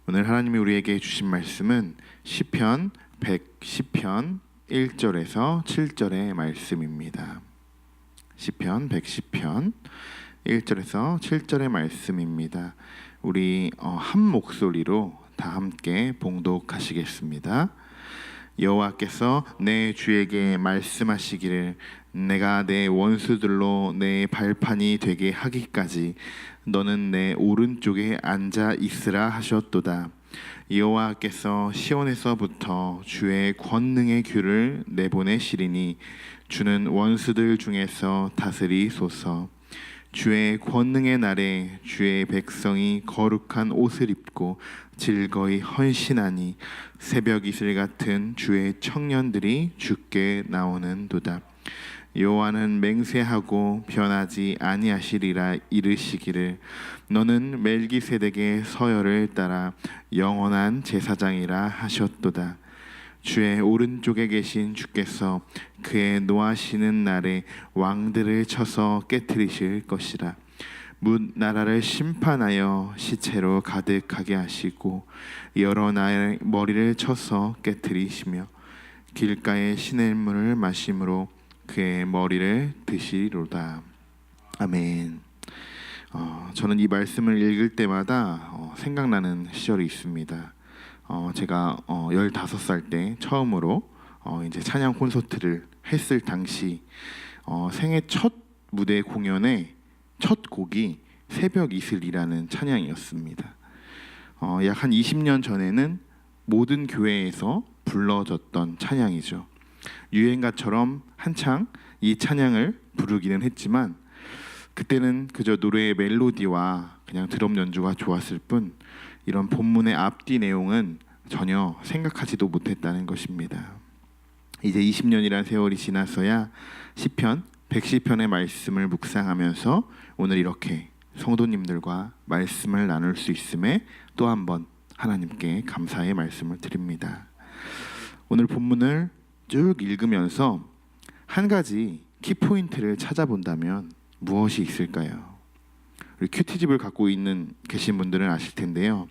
오늘 하나님이 우리에게 주신 말씀은 시편 110편 1절에서 7절의 말씀입니다. 시편 110편 1절에서 7절의 말씀입니다. 우리 한 목소리로 다 함께 봉독하시겠습니다. 여호와께서 내 주에게 말씀하시기를 내가 내 원수들로 내 발판이 되게 하기까지 너는 내 오른쪽에 앉아 있으라 하셨도다. 여호와께서 시온에서부터 주의 권능의 규를 내보내시리니 주는 원수들 중에서 다스리소서. 주의 권능의 날에 주의 백성이 거룩한 옷을 입고 즐거이 헌신하니 새벽 이슬 같은 주의 청년들이 주께 나오는도다. 여호와는 맹세하고 변하지 아니하시리라 이르시기를 너는 멜기세덱의 서열을 따라 영원한 제사장이라 하셨도다. 주의 오른쪽에 계신 주께서 그의 노하시는 날에 왕들을 쳐서 깨뜨리실 것이라. 뭇 나라를 심판하여 시체로 가득하게 하시고 여러 나라의 머리를 쳐서 깨뜨리시며 길가의 시냇물을 마심으로 그의 머리를 드시리로다. 아멘. 저는 이 말씀을 읽을 때마다 생각나는 시절이 있습니다. 제가 15살 때 처음으로 이제 찬양 콘서트를 했을 당시 생애 첫 무대 공연의 첫 곡이 새벽 이슬이라는 찬양이었습니다. 약 한 20년 전에는 모든 교회에서 불러졌던 찬양이죠. 유행가처럼 한창 이 찬양을 부르기는 했지만 그때는 그저 노래의 멜로디와 그냥 드럼 연주가 좋았을 뿐 이런 본문의 앞뒤 내용은 전혀 생각하지도 못했다는 것입니다. 이제 20년이란 세월이 지나서야 시편 110편의 말씀을 묵상하면서 오늘 이렇게 성도님들과 말씀을 나눌 수 있음에 또 한 번 하나님께 감사의 말씀을 드립니다. 오늘 본문을 쭉 읽으면서 한 가지 키포인트를 찾아본다면 무엇이 있을까요? 우리 큐티집을 갖고 계신 분들은 아실 텐데요.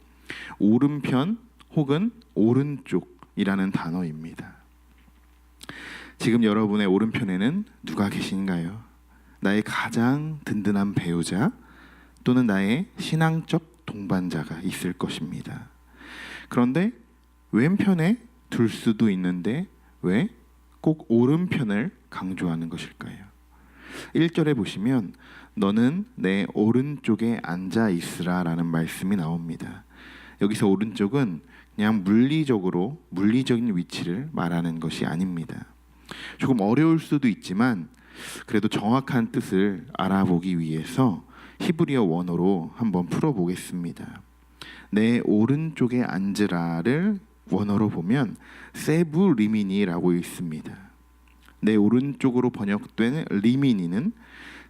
오른편 혹은 오른쪽이라는 단어입니다. 지금 여러분의 오른편에는 누가 계신가요? 나의 가장 든든한 배우자 또는 나의 신앙적 동반자가 있을 것입니다. 그런데 왼편에 둘 수도 있는데 왜 꼭 오른편을 강조하는 것일까요? 1절에 보시면 너는 내 오른쪽에 앉아 있으라 라는 말씀이 나옵니다. 여기서 오른쪽은 그냥 물리적인 위치를 말하는 것이 아닙니다. 조금 어려울 수도 있지만 그래도 정확한 뜻을 알아보기 위해서 히브리어 원어로 한번 풀어보겠습니다. 내 오른쪽에 앉으라를 원어로 보면 세부 리미니라고 있습니다. 내 오른쪽으로 번역된 리미니는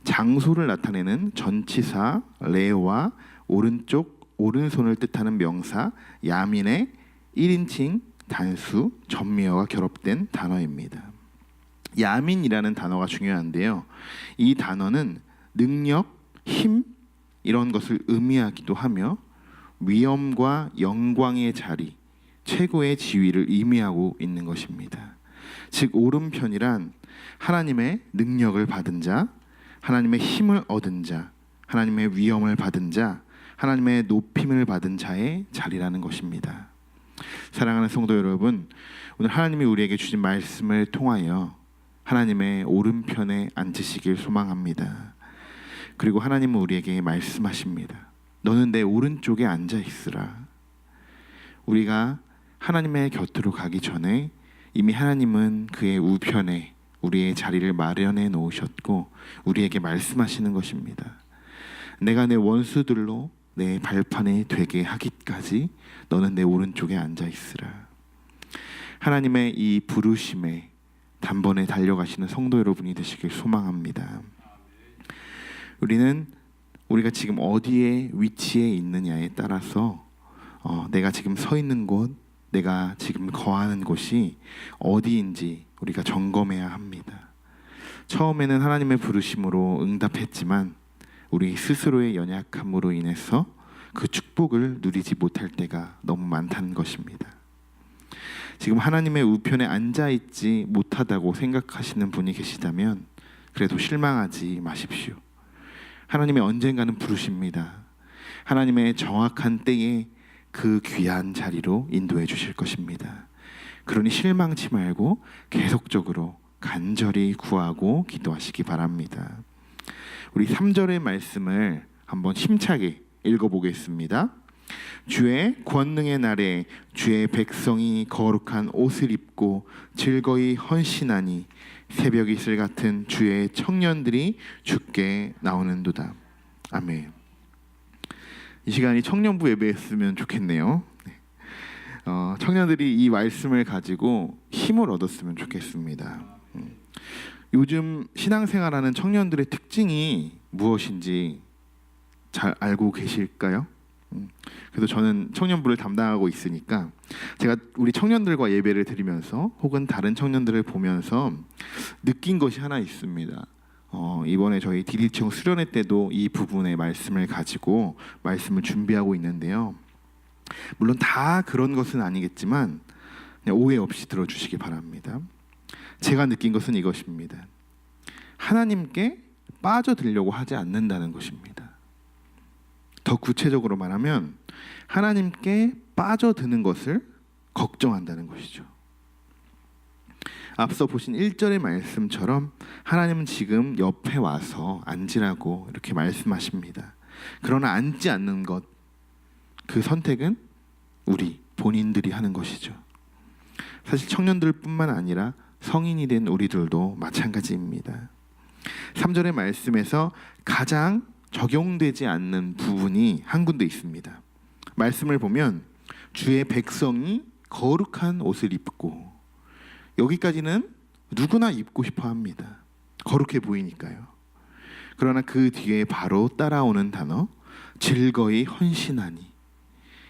장소를 나타내는 전치사 레와 오른손을 뜻하는 명사 야민의 1인칭 단수 전미어가 결합된 단어입니다. 야민이라는 단어가 중요한데요. 이 단어는 능력, 힘 이런 것을 의미하기도 하며 위엄과 영광의 자리, 최고의 지위를 의미하고 있는 것입니다. 즉 오른편이란 하나님의 능력을 받은 자, 하나님의 힘을 얻은 자, 하나님의 위엄을 받은 자, 하나님의 높임을 받은 자의 자리라는 것입니다. 사랑하는 성도 여러분, 오늘 하나님이 우리에게 주신 말씀을 통하여 하나님의 오른편에 앉으시길 소망합니다. 그리고 하나님은 우리에게 말씀하십니다. 너는 내 오른쪽에 앉아 있으라. 우리가 하나님의 곁으로 가기 전에 이미 하나님은 그의 우편에 우리의 자리를 마련해 놓으셨고 우리에게 말씀하시는 것입니다. 내가 내 원수들로 내 발판에 되게 하기까지 너는 내 오른쪽에 앉아 있으라. 하나님의 이 부르심에 단번에 달려가시는 성도 여러분이 되시길 소망합니다. 우리가 지금 어디에 위치해 있느냐에 따라서 내가 지금 서 있는 곳, 내가 지금 거하는 곳이 어디인지 우리가 점검해야 합니다. 처음에는 하나님의 부르심으로 응답했지만 우리 스스로의 연약함으로 인해서 그 축복을 누리지 못할 때가 너무 많다는 것입니다. 지금 하나님의 우편에 앉아있지 못하다고 생각하시는 분이 계시다면 그래도 실망하지 마십시오. 하나님이 언젠가는 부르십니다. 하나님의 정확한 때에 그 귀한 자리로 인도해 주실 것입니다. 그러니 실망치 말고 계속적으로 간절히 구하고 기도하시기 바랍니다. 우리 3절의 말씀을 한번 힘차게 읽어보겠습니다. 주의 권능의 날에 주의 백성이 거룩한 옷을 입고 즐거이 헌신하니 새벽 이슬 같은 주의 청년들이 주께 나오는도다. 아멘. 이 시간이 청년부 예배였으면 좋겠네요. 청년들이 이 말씀을 가지고 힘을 얻었으면 좋겠습니다. 요즘 신앙생활하는 청년들의 특징이 무엇인지 잘 알고 계실까요? 그래서 저는 청년부를 담당하고 있으니까 제가 우리 청년들과 예배를 드리면서 혹은 다른 청년들을 보면서 느낀 것이 하나 있습니다. 이번에 저희 디디청 수련회 때도 이 부분의 말씀을 가지고 말씀을 준비하고 있는데요. 물론 다 그런 것은 아니겠지만 그냥 오해 없이 들어주시기 바랍니다. 제가 느낀 것은 이것입니다. 하나님께 빠져들려고 하지 않는다는 것입니다. 더 구체적으로 말하면 하나님께 빠져드는 것을 걱정한다는 것이죠. 앞서 보신 1절의 말씀처럼 하나님은 지금 옆에 와서 앉으라고 이렇게 말씀하십니다. 그러나 앉지 않는 것, 그 선택은 우리 본인들이 하는 것이죠. 사실 청년들뿐만 아니라 성인이 된 우리들도 마찬가지입니다. 3절의 말씀에서 가장 적용되지 않는 부분이 한 군데 있습니다. 말씀을 보면 주의 백성이 거룩한 옷을 입고, 여기까지는 누구나 입고 싶어 합니다. 거룩해 보이니까요. 그러나 그 뒤에 바로 따라오는 단어 즐거이 헌신하니,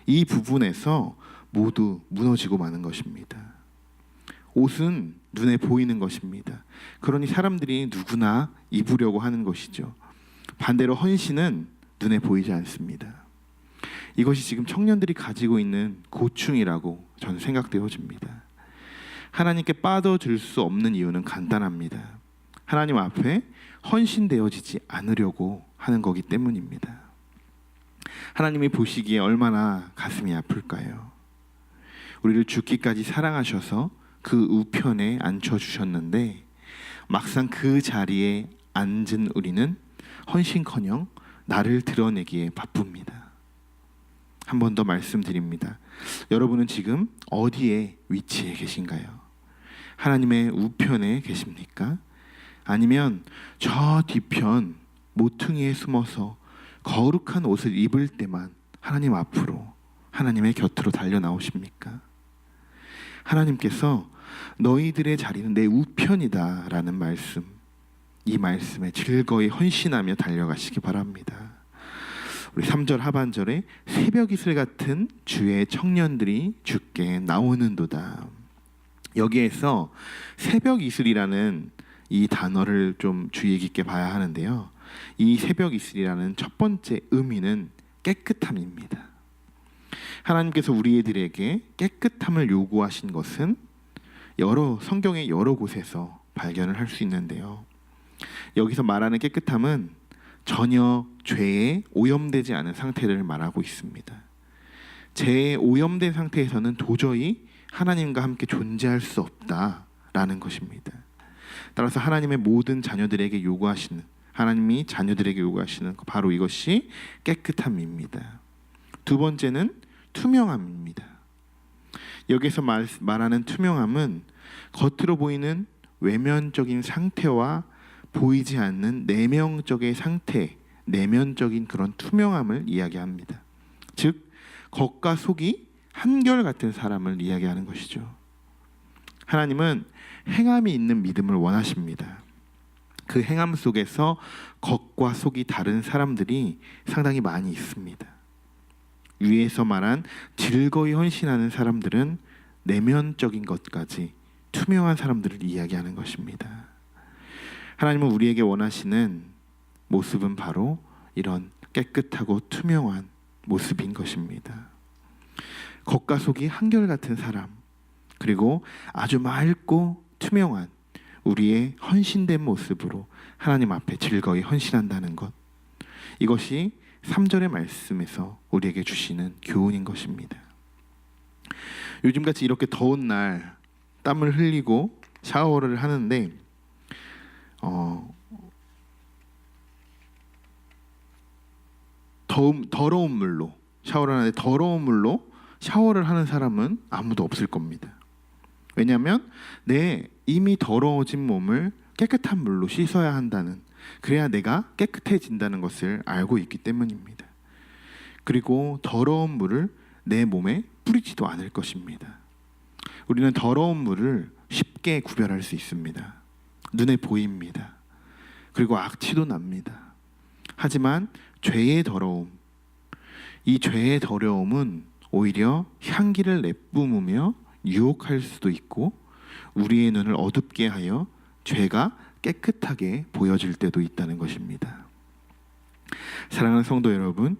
이 부분에서 모두 무너지고 마는 것입니다. 옷은 눈에 보이는 것입니다. 그러니 사람들이 누구나 입으려고 하는 것이죠. 반대로 헌신은 눈에 보이지 않습니다. 이것이 지금 청년들이 가지고 있는 고충이라고 저는 생각되어집니다. 하나님께 빠져들 수 없는 이유는 간단합니다. 하나님 앞에 헌신되어지지 않으려고 하는 거기 때문입니다. 하나님이 보시기에 얼마나 가슴이 아플까요? 우리를 죽기까지 사랑하셔서 그 우편에 앉혀주셨는데 막상 그 자리에 앉은 우리는 헌신커녕 나를 드러내기에 바쁩니다. 한 번 더 말씀드립니다. 여러분은 지금 어디에 위치해 계신가요? 하나님의 우편에 계십니까? 아니면 저 뒤편 모퉁이에 숨어서 거룩한 옷을 입을 때만 하나님 앞으로, 하나님의 곁으로 달려 나오십니까? 하나님께서 너희들의 자리는 내 우편이다 라는 말씀, 이 말씀에 즐거이 헌신하며 달려가시기 바랍니다. 우리 3절 하반절에 새벽 이슬 같은 주의 청년들이 주께 나오는도다. 여기에서 새벽 이슬이라는 이 단어를 좀 주의 깊게 봐야 하는데요. 이 새벽 이슬이라는 첫 번째 의미는 깨끗함입니다. 하나님께서 우리들에게 깨끗함을 요구하신 것은 성경의 여러 곳에서 발견을 할 수 있는데요. 여기서 말하는 깨끗함은 전혀 죄에 오염되지 않은 상태를 말하고 있습니다. 죄에 오염된 상태에서는 도저히 하나님과 함께 존재할 수 없다라는 것입니다. 따라서 하나님의 모든 자녀들에게 요구하시는, 하나님이 자녀들에게 요구하시는 바로 이것이 깨끗함입니다. 두 번째는 투명함입니다. 여기서 말하는 투명함은 겉으로 보이는 외면적인 상태와 보이지 않는 내면적인 상태, 내면적인 그런 투명함을 이야기합니다. 즉 겉과 속이 한결같은 사람을 이야기하는 것이죠. 하나님은 행함이 있는 믿음을 원하십니다. 그 행함 속에서 겉과 속이 다른 사람들이 상당히 많이 있습니다. 위에서 말한 즐거이 헌신하는 사람들은 내면적인 것까지 투명한 사람들을 이야기하는 것입니다. 하나님은 우리에게 원하시는 모습은 바로 이런 깨끗하고 투명한 모습인 것입니다. 겉과 속이 한결같은 사람, 그리고 아주 맑고 투명한 우리의 헌신된 모습으로 하나님 앞에 즐거이 헌신한다는 것, 이것이 3절의 말씀에서 우리에게 주시는 교훈인 것입니다. 요즘같이 이렇게 더운 날 땀을 흘리고 샤워를 하는데 더러운 물로 샤워를 하는데, 더러운 물로 샤워를 하는 사람은 아무도 없을 겁니다. 왜냐하면 내 이미 더러워진 몸을 깨끗한 물로 씻어야 한다는, 그래야 내가 깨끗해진다는 것을 알고 있기 때문입니다. 그리고 더러운 물을 내 몸에 뿌리지도 않을 것입니다. 우리는 더러운 물을 쉽게 구별할 수 있습니다. 눈에 보입니다. 그리고 악취도 납니다. 하지만 죄의 더러움, 이 죄의 더러움은 오히려 향기를 내뿜으며 유혹할 수도 있고, 우리의 눈을 어둡게 하여 죄가 깨끗하게 보여질 때도 있다는 것입니다. 사랑하는 성도 여러분,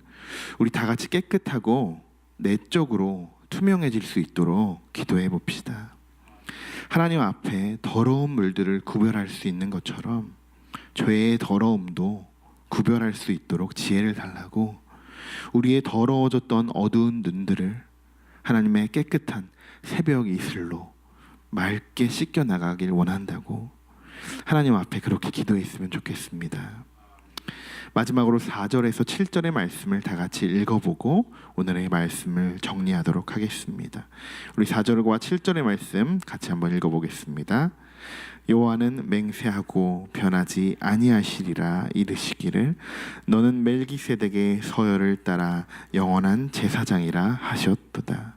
우리 다 같이 깨끗하고 내적으로 투명해질 수 있도록 기도해 봅시다. 하나님 앞에 더러운 물들을 구별할 수 있는 것처럼 죄의 더러움도 구별할 수 있도록 지혜를 달라고, 우리의 더러워졌던 어두운 눈들을 하나님의 깨끗한 새벽 이슬로 맑게 씻겨 나가길 원한다고 하나님 앞에 그렇게 기도했으면 좋겠습니다. 마지막으로 4절에서 7절의 말씀을 다 같이 읽어보고 오늘의 말씀을 정리하도록 하겠습니다. 우리 4절과 7절의 말씀 같이 한번 읽어보겠습니다. 여호와는 맹세하고 변하지 아니하시리라 이르시기를 너는 멜기세덱의 서열을 따라 영원한 제사장이라 하셨도다.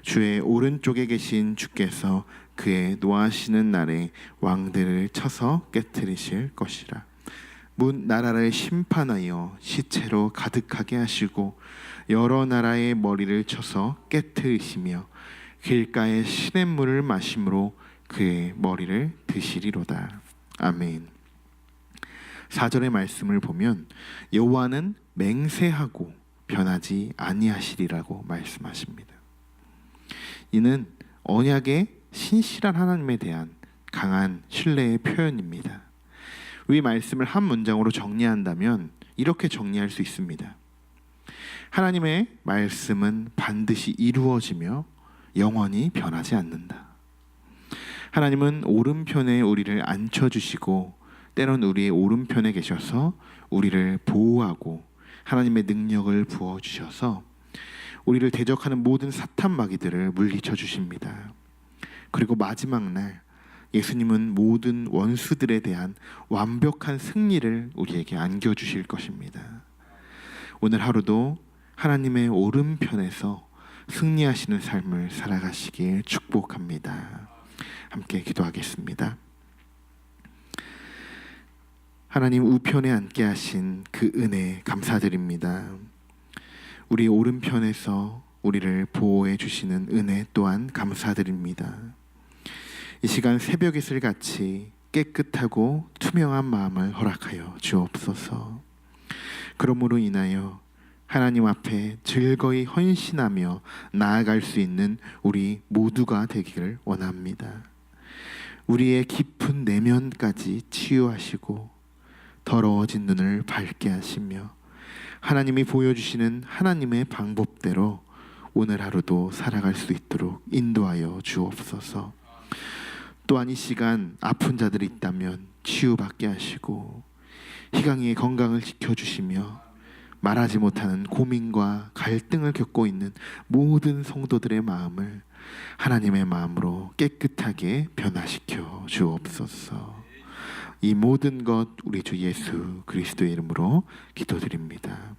주의 오른쪽에 계신 주께서 그의 노하시는 날에 왕들을 쳐서 깨뜨리실 것이라. 문 나라를 심판하여 시체로 가득하게 하시고 여러 나라의 머리를 쳐서 깨뜨리시며 길가의 시냇물을 마심으로 그의 머리를 드시리로다. 아멘. 4절의 말씀을 보면 여호와는 맹세하고 변하지 아니하시리라고 말씀하십니다. 이는 언약의 신실한 하나님에 대한 강한 신뢰의 표현입니다. 이 말씀을 한 문장으로 정리한다면 이렇게 정리할 수 있습니다. 하나님의 말씀은 반드시 이루어지며 영원히 변하지 않는다. 하나님은 오른편에 우리를 앉혀주시고 때론 우리의 오른편에 계셔서 우리를 보호하고 하나님의 능력을 부어주셔서 우리를 대적하는 모든 사탄 마귀들을 물리쳐 주십니다. 그리고 마지막 날 예수님은 모든 원수들에 대한 완벽한 승리를 우리에게 안겨주실 것입니다. 오늘 하루도 하나님의 오른편에서 승리하시는 삶을 살아가시길 축복합니다. 함께 기도하겠습니다. 하나님 우편에 앉게 하신 그 은혜 감사드립니다. 우리 오른편에서 우리를 보호해 주시는 은혜 또한 감사드립니다. 이 시간 새벽 이슬 같이 깨끗하고 투명한 마음을 허락하여 주옵소서. 그러므로 인하여 하나님 앞에 즐거이 헌신하며 나아갈 수 있는 우리 모두가 되기를 원합니다. 우리의 깊은 내면까지 치유하시고 더러워진 눈을 밝게 하시며 하나님이 보여주시는 하나님의 방법대로 오늘 하루도 살아갈 수 있도록 인도하여 주옵소서. 또한 이 시간 아픈 자들이 있다면 치유받게 하시고 희강이의 건강을 지켜주시며 말하지 못하는 고민과 갈등을 겪고 있는 모든 성도들의 마음을 하나님의 마음으로 깨끗하게 변화시켜 주옵소서. 이 모든 것 우리 주 예수 그리스도의 이름으로 기도드립니다.